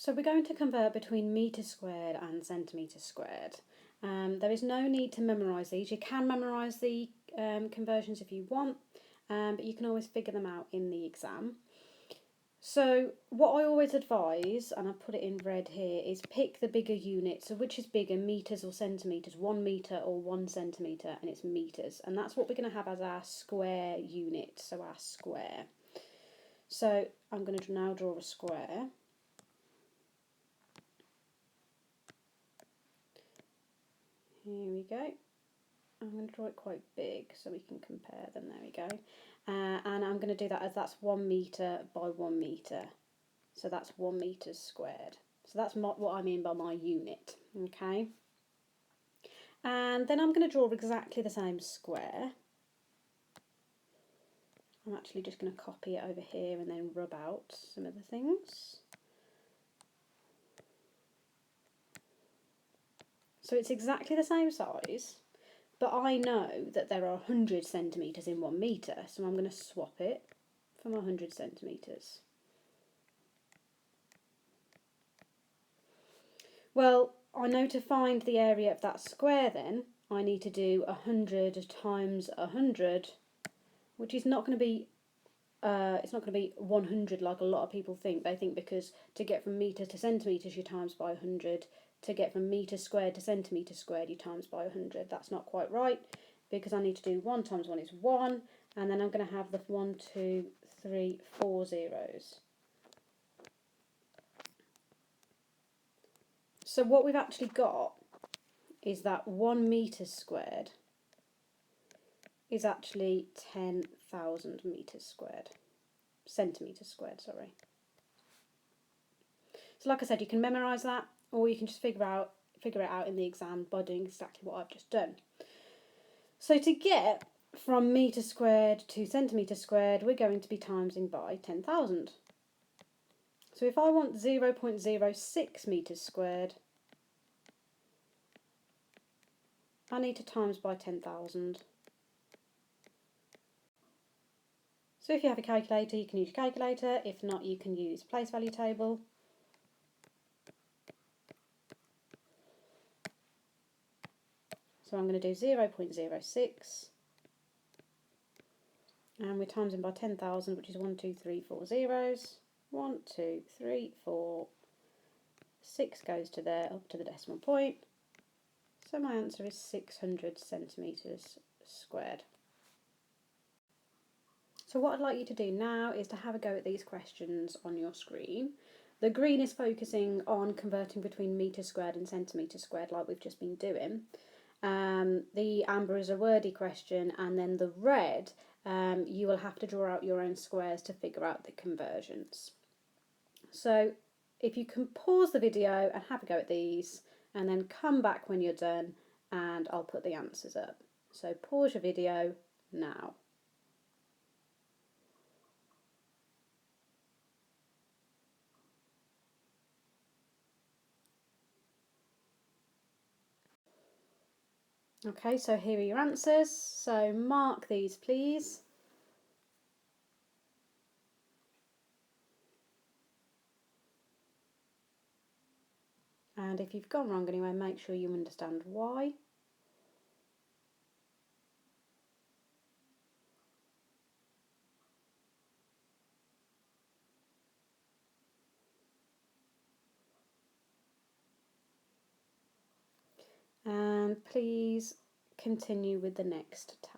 So we're going to convert between metre squared and centimetre squared. There is no need to memorise these. You can memorise the conversions if you want, but you can always figure them out in the exam. So what I always advise, and I've put it in red here, is pick the bigger unit. So which is bigger, metres or centimetres? 1 metre or 1 centimetre, and it's metres. And that's what we're going to have as our square unit, so our square. So I'm going to now draw a square. Here we go. I'm going to draw it quite big so we can compare them. There we go. And I'm going to do that as that's 1 metre by 1 metre. So that's 1 metre squared. So that's what I mean by my unit. Okay. And then I'm going to draw exactly the same square. I'm actually just going to copy it over here and then rub out some of the things. So it's exactly the same size, but I know that there are 100 centimetres in 1 metre, so I'm going to swap it for my 100 centimetres. Well, I know to find the area of that square then, I need to do 100 times 100, which is not going to be it's not going to be 100 like a lot of people think. They think because to get from metre to centimetres you times by 100, to get from metre squared to centimetre squared you times by 100. That's not quite right, because I need to do 1 times 1 is 1, and then I'm going to have the 1, 2, 3, 4 zeros. So what we've actually got is that 1 metre squared is actually 10,000 metres squared. Centimetres squared, sorry. So like I said, you can memorise that, or you can just figure it out in the exam by doing exactly what I've just done. So to get from metre squared to centimetre squared, we're going to be timesing by 10,000. So if I want 0.06 metres squared, I need to times by 10,000. So if you have a calculator, you can use your calculator. If not, you can use place value table. So I'm going to do 0.06, and we're timesing by 10,000, which is 1, 2, 3, 4 zeros. 1, 2, 3, 4, 6 goes to there, up to the decimal point. So my answer is 600 centimetres squared. So what I'd like you to do now is to have a go at these questions on your screen. The green is focusing on converting between metre squared and centimetre squared like we've just been doing. The amber is a wordy question, and then the red, you will have to draw out your own squares to figure out the conversions. So if you can pause the video and have a go at these, and then come back when you're done and I'll put the answers up. So pause your video now. Okay, so here are your answers. So mark these, please. And if you've gone wrong anywhere, make sure you understand why. And please continue with the next tab.